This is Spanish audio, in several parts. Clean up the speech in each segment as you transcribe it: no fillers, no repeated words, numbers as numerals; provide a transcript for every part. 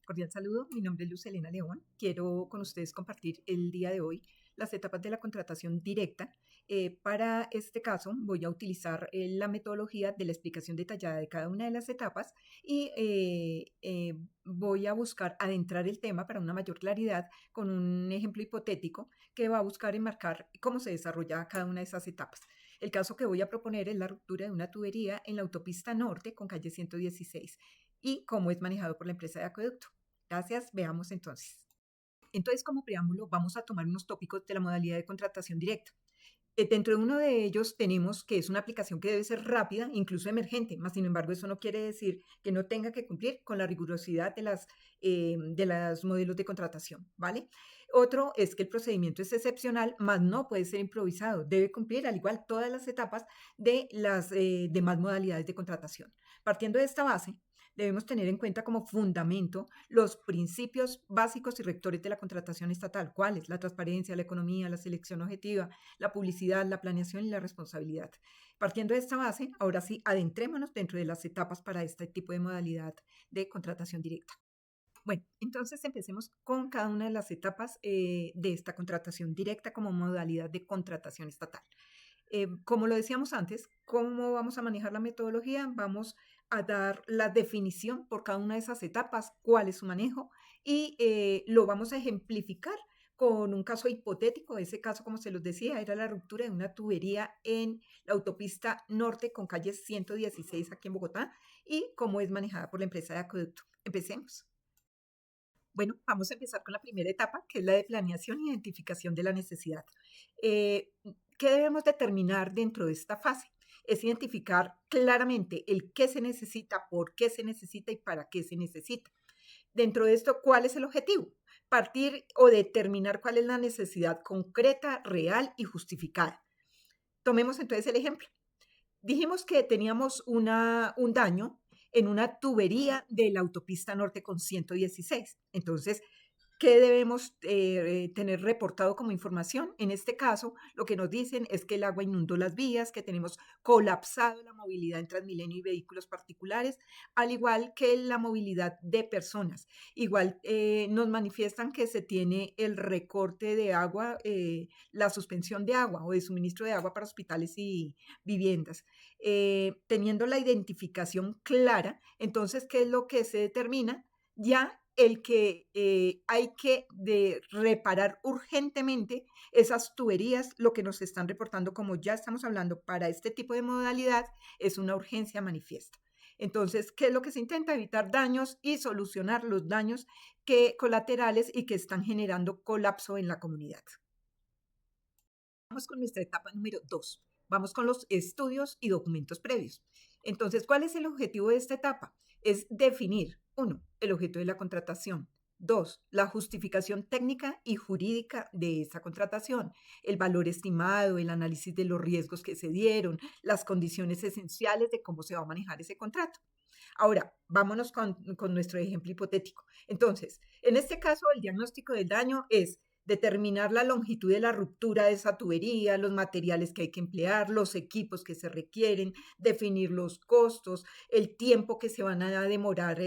Cordial saludo, mi nombre es Luz Elena León. Quiero con ustedes compartir el día de hoy las etapas de la contratación directa. Para este caso voy a utilizar la metodología de la explicación detallada de cada una de las etapas y voy a buscar adentrar el tema para una mayor claridad con un ejemplo hipotético que va a buscar enmarcar cómo se desarrolla cada una de esas etapas. El caso que voy a proponer es la ruptura de una tubería en la autopista norte con calle 116 y cómo es manejado por la empresa de acueducto. Gracias, veamos entonces. Entonces, como preámbulo, vamos a tomar unos tópicos de la modalidad de contratación directa. Dentro de uno de ellos tenemos que es una aplicación que debe ser rápida, incluso emergente, más sin embargo eso no quiere decir que no tenga que cumplir con la rigurosidad de las modelos de contratación, ¿vale? Otro es que el procedimiento es excepcional, más no puede ser improvisado, debe cumplir al igual todas las etapas de las demás modalidades de contratación. Partiendo de esta base, debemos tener en cuenta como fundamento los principios básicos y rectores de la contratación estatal, ¿cuáles? La transparencia, la economía, la selección objetiva, la publicidad, la planeación y la responsabilidad. Partiendo de esta base, ahora sí, adentrémonos dentro de las etapas para este tipo de modalidad de contratación directa. Bueno, entonces empecemos con cada una de las etapas de esta contratación directa como modalidad de contratación estatal. Como lo decíamos antes, ¿cómo vamos a manejar la metodología? Vamos a dar la definición por cada una de esas etapas, cuál es su manejo y lo vamos a ejemplificar con un caso hipotético. Ese caso, como se los decía, era la ruptura de una tubería en la autopista norte con calle 116 aquí en Bogotá y cómo es manejada por la empresa de acueducto. Empecemos. Bueno, vamos a empezar con la primera etapa, que es la de planeación e identificación de la necesidad. Eh, ¿Qué debemos determinar dentro de esta fase? Es identificar claramente el qué se necesita, por qué se necesita y para qué se necesita. Dentro de esto, ¿cuál es el objetivo? Partir o determinar cuál es la necesidad concreta, real y justificada. Tomemos entonces el ejemplo. Dijimos que teníamos un daño en una tubería de la autopista norte con 116. Entonces, ¿qué debemos tener reportado como información? En este caso, lo que nos dicen es que el agua inundó las vías, que tenemos colapsado la movilidad en Transmilenio y vehículos particulares, al igual que la movilidad de personas. Igual nos manifiestan que se tiene el recorte de agua, la suspensión de agua o de suministro de agua para hospitales y viviendas. Teniendo la identificación clara, entonces, ¿qué es lo que se determina? Ya el que hay que reparar urgentemente esas tuberías, lo que nos están reportando, como ya estamos hablando, para este tipo de modalidad, es una urgencia manifiesta. Entonces, ¿qué es lo que se intenta? Evitar daños y solucionar los daños colaterales y que están generando colapso en la comunidad. Vamos con nuestra etapa número 2. Vamos con los estudios y documentos previos. Entonces, ¿cuál es el objetivo de esta etapa? Es definir, uno, el objeto de la contratación. Dos, la justificación técnica y jurídica de esa contratación, el valor estimado, el análisis de los riesgos que se dieron, las condiciones esenciales de cómo se va a manejar ese contrato. Ahora, vámonos con nuestro ejemplo hipotético. Entonces, en este caso, el diagnóstico del daño es determinar la longitud de la ruptura de esa tubería, los materiales que hay que emplear, los equipos que se requieren, definir los costos, el tiempo que se van a demorar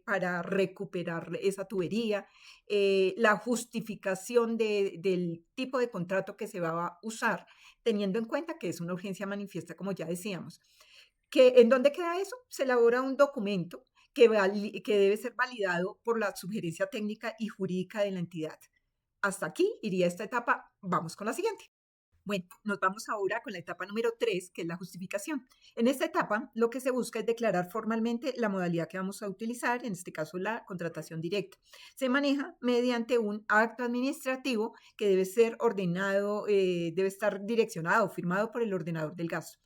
para recuperar esa tubería, la justificación del tipo de contrato que se va a usar, teniendo en cuenta que es una urgencia manifiesta, como ya decíamos. ¿En dónde queda eso? Se elabora un documento que debe ser validado por la sugerencia técnica y jurídica de la entidad. Hasta aquí iría esta etapa. Vamos con la siguiente. Bueno, nos vamos ahora con la etapa número 3, que es la justificación. En esta etapa, lo que se busca es declarar formalmente la modalidad que vamos a utilizar, en este caso la contratación directa. Se maneja mediante un acto administrativo que debe ser ordenado, debe estar direccionado, firmado por el ordenador del gasto.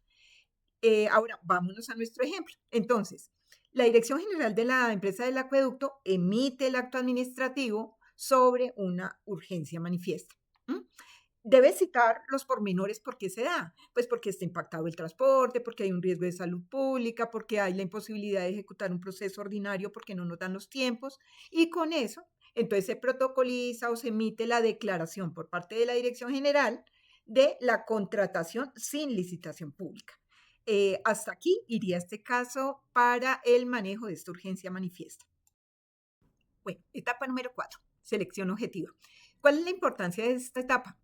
Ahora, vámonos a nuestro ejemplo. Entonces, la Dirección General de la Empresa del Acueducto emite el acto administrativo sobre una urgencia manifiesta. ¿M? Debe citar los pormenores por qué se da. Pues porque está impactado el transporte, porque hay un riesgo de salud pública, porque hay la imposibilidad de ejecutar un proceso ordinario porque no nos dan los tiempos. Y con eso, entonces se protocoliza o se emite la declaración por parte de la Dirección General de la contratación sin licitación pública. Hasta aquí iría este caso para el manejo de esta urgencia manifiesta. Bueno, etapa número 4, selección objetiva. ¿Cuál es la importancia de esta etapa?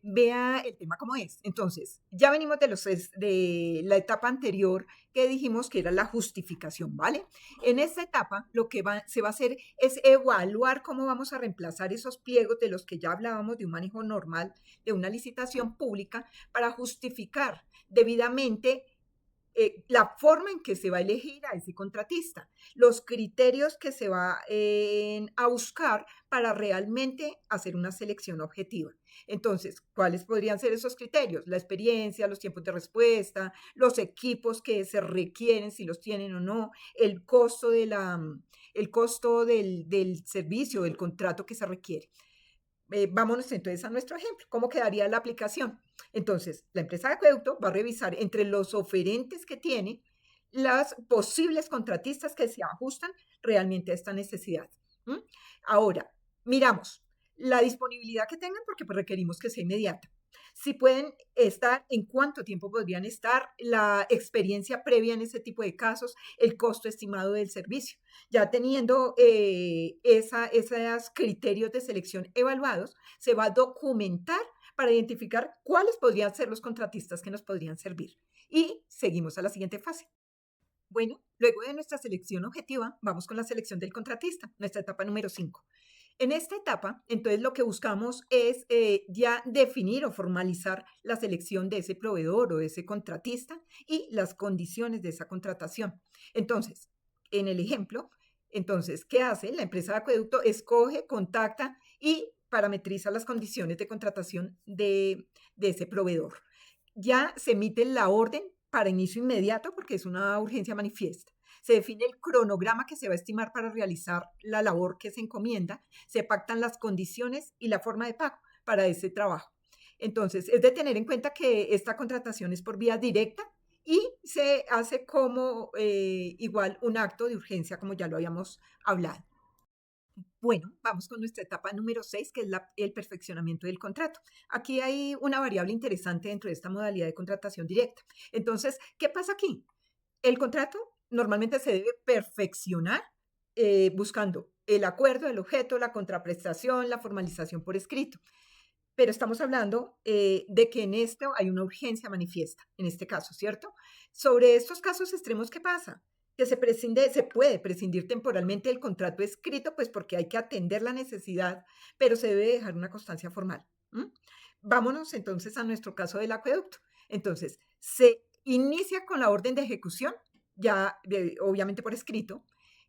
Vea el tema como es. Entonces, ya venimos de la etapa anterior que dijimos que era la justificación, ¿vale? En esta etapa lo que se va a hacer es evaluar cómo vamos a reemplazar esos pliegos de los que ya hablábamos de un manejo normal de una licitación pública para justificar debidamente la forma en que se va a elegir a ese contratista, los criterios que se va a buscar para realmente hacer una selección objetiva. Entonces, ¿cuáles podrían ser esos criterios? La experiencia, los tiempos de respuesta, los equipos que se requieren, si los tienen o no, el costo, el costo del servicio, del contrato que se requiere. Vámonos entonces a nuestro ejemplo. ¿Cómo quedaría la aplicación? Entonces, la empresa de acueducto va a revisar entre los oferentes que tiene las posibles contratistas que se ajustan realmente a esta necesidad. ¿M? Ahora, miramos la disponibilidad que tengan porque pues, requerimos que sea inmediata. Si pueden estar, en cuánto tiempo podrían estar, la experiencia previa en ese tipo de casos, el costo estimado del servicio. Ya teniendo esos criterios de selección evaluados, se va a documentar para identificar cuáles podrían ser los contratistas que nos podrían servir. Y seguimos a la siguiente fase. Bueno, luego de nuestra selección objetiva, vamos con la selección del contratista, nuestra etapa número 5. En esta etapa, entonces lo que buscamos es ya definir o formalizar la selección de ese proveedor o de ese contratista y las condiciones de esa contratación. Entonces, en el ejemplo, entonces, ¿qué hace? La empresa de acueducto escoge, contacta y parametriza las condiciones de contratación de ese proveedor. Ya se emite la orden para inicio inmediato porque es una urgencia manifiesta. Se define el cronograma que se va a estimar para realizar la labor que se encomienda, se pactan las condiciones y la forma de pago para ese trabajo. Entonces, es de tener en cuenta que esta contratación es por vía directa y se hace como igual un acto de urgencia, como ya lo habíamos hablado. Bueno, vamos con nuestra etapa número 6, que es el perfeccionamiento del contrato. Aquí hay una variable interesante dentro de esta modalidad de contratación directa. Entonces, ¿qué pasa aquí? El contrato normalmente se debe perfeccionar buscando el acuerdo, el objeto, la contraprestación, la formalización por escrito. Pero estamos hablando de que en esto hay una urgencia manifiesta, en este caso, ¿cierto? Sobre estos casos extremos, ¿qué pasa? Que se puede prescindir temporalmente del contrato escrito, pues porque hay que atender la necesidad, pero se debe dejar una constancia formal. ¿M? Vámonos entonces a nuestro caso del acueducto. Entonces, se inicia con la orden de ejecución, ya obviamente por escrito.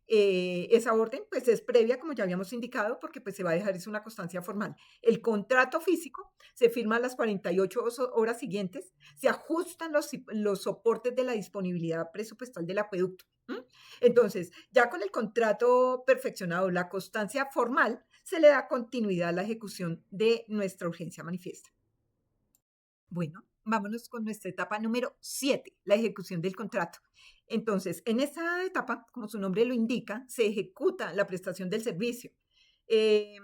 Esa orden pues es previa, como ya habíamos indicado, porque pues se va a dejar es una constancia formal. El contrato físico se firma a las 48 horas siguientes, se ajustan los soportes de la disponibilidad presupuestal del acueducto. ¿M? Entonces, ya con el contrato perfeccionado, la constancia formal, se le da continuidad a la ejecución de nuestra urgencia manifiesta. Bueno, vámonos con nuestra etapa número 7, la ejecución del contrato. Entonces, en esa etapa, como su nombre lo indica, se ejecuta la prestación del servicio. Eh,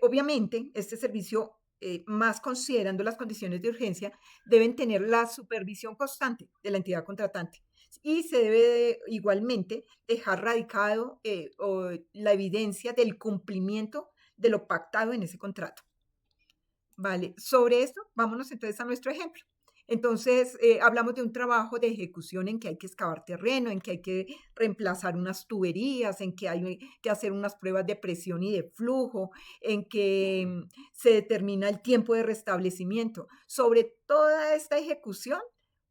Obviamente, este servicio, más considerando las condiciones de urgencia, deben tener la supervisión constante de la entidad contratante y se debe igualmente dejar radicado la evidencia del cumplimiento de lo pactado en ese contrato. Vale, sobre esto, vámonos entonces a nuestro ejemplo. Entonces, hablamos de un trabajo de ejecución en que hay que excavar terreno, en que hay que reemplazar unas tuberías, en que hay que hacer unas pruebas de presión y de flujo, en que se determina el tiempo de restablecimiento. Sobre toda esta ejecución,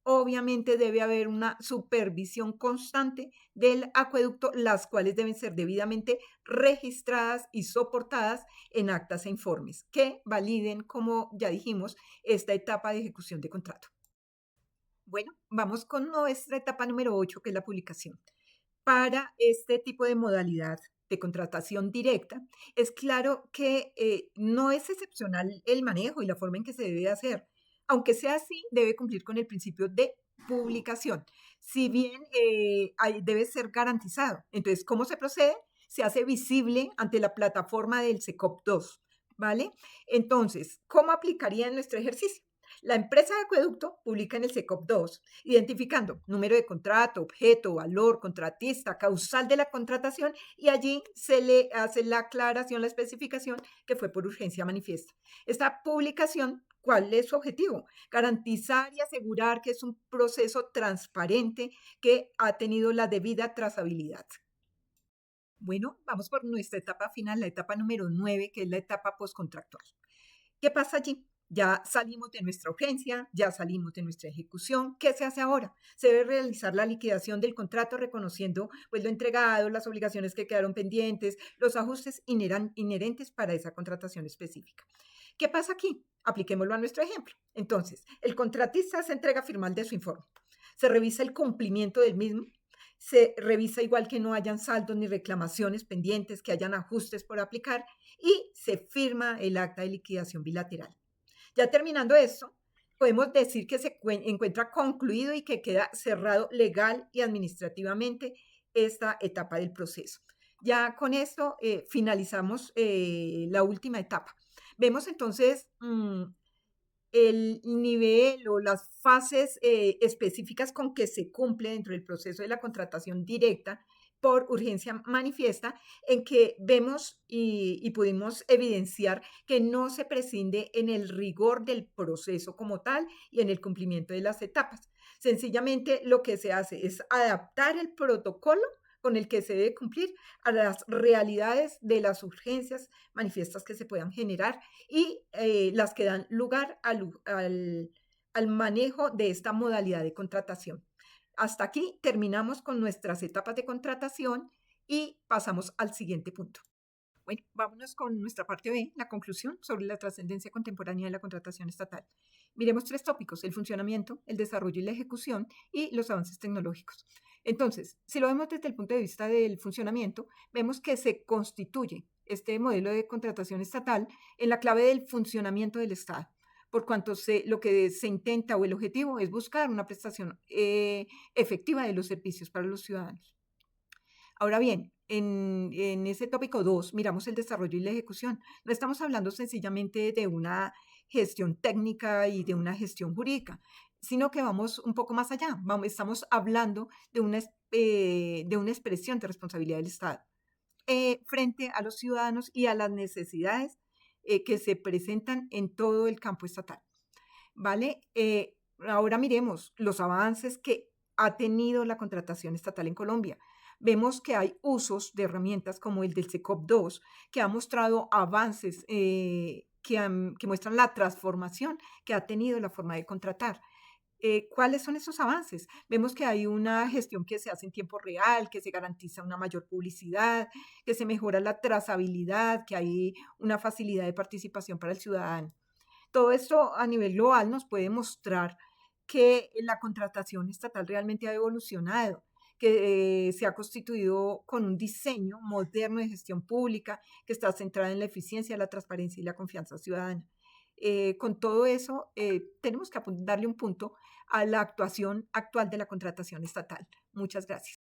obviamente debe haber una supervisión constante del acueducto, las cuales deben ser debidamente registradas y soportadas en actas e informes que validen, como ya dijimos, esta etapa de ejecución de contrato. Bueno, vamos con nuestra etapa número 8, que es la publicación. Para este tipo de modalidad de contratación directa, es claro que no es excepcional el manejo y la forma en que se debe hacer. Aunque sea así, debe cumplir con el principio de publicación. Si bien debe ser garantizado. Entonces, ¿cómo se procede? Se hace visible ante la plataforma del SECOP 2, ¿vale? Entonces, ¿cómo aplicaría en nuestro ejercicio? La empresa de acueducto publica en el SECOP 2, identificando número de contrato, objeto, valor, contratista, causal de la contratación, y allí se le hace la aclaración, la especificación que fue por urgencia manifiesta. Esta publicación, ¿cuál es su objetivo? Garantizar y asegurar que es un proceso transparente que ha tenido la debida trazabilidad. Bueno, vamos por nuestra etapa final, la etapa número 9, que es la etapa postcontractual. ¿Qué pasa allí? Ya salimos de nuestra urgencia, ya salimos de nuestra ejecución. ¿Qué se hace ahora? Se debe realizar la liquidación del contrato reconociendo pues, lo entregado, las obligaciones que quedaron pendientes, los ajustes inherentes para esa contratación específica. ¿Qué pasa aquí? Apliquémoslo a nuestro ejemplo. Entonces, el contratista se entrega firmal de su informe. Se revisa el cumplimiento del mismo. Se revisa igual que no hayan saldos ni reclamaciones pendientes, que hayan ajustes por aplicar y se firma el acta de liquidación bilateral. Ya terminando esto, podemos decir que se encuentra concluido y que queda cerrado legal y administrativamente esta etapa del proceso. Ya con esto finalizamos la última etapa. Vemos entonces el nivel o las fases específicas con que se cumple dentro del proceso de la contratación directa por urgencia manifiesta, en que vemos y pudimos evidenciar que no se prescinde en el rigor del proceso como tal y en el cumplimiento de las etapas. Sencillamente lo que se hace es adaptar el protocolo con el que se debe cumplir a las realidades de las urgencias manifiestas que se puedan generar y las que dan lugar al manejo de esta modalidad de contratación. Hasta aquí terminamos con nuestras etapas de contratación y pasamos al siguiente punto. Bueno, vámonos con nuestra parte B, la conclusión sobre la trascendencia contemporánea de la contratación estatal. Miremos 3 tópicos: el funcionamiento, el desarrollo y la ejecución, y los avances tecnológicos. Entonces, si lo vemos desde el punto de vista del funcionamiento, vemos que se constituye este modelo de contratación estatal en la clave del funcionamiento del Estado, por cuanto lo que se intenta o el objetivo es buscar una prestación efectiva de los servicios para los ciudadanos. Ahora bien, en ese tópico 2 miramos el desarrollo y la ejecución. No estamos hablando sencillamente de una gestión técnica y de una gestión jurídica, sino que vamos un poco más allá. Estamos hablando de una expresión de responsabilidad del Estado frente a los ciudadanos y a las necesidades que se presentan en todo el campo estatal. ¿Vale? Ahora miremos los avances que ha tenido la contratación estatal en Colombia. Vemos que hay usos de herramientas como el del SECOP 2, que ha mostrado avances que muestran la transformación que ha tenido la forma de contratar. ¿Cuáles son esos avances? Vemos que hay una gestión que se hace en tiempo real, que se garantiza una mayor publicidad, que se mejora la trazabilidad, que hay una facilidad de participación para el ciudadano. Todo esto a nivel global nos puede mostrar que la contratación estatal realmente ha evolucionado, que se ha constituido con un diseño moderno de gestión pública que está centrada en la eficiencia, la transparencia y la confianza ciudadana. Con todo eso, tenemos que darle un punto a la actuación actual de la contratación estatal. Muchas gracias.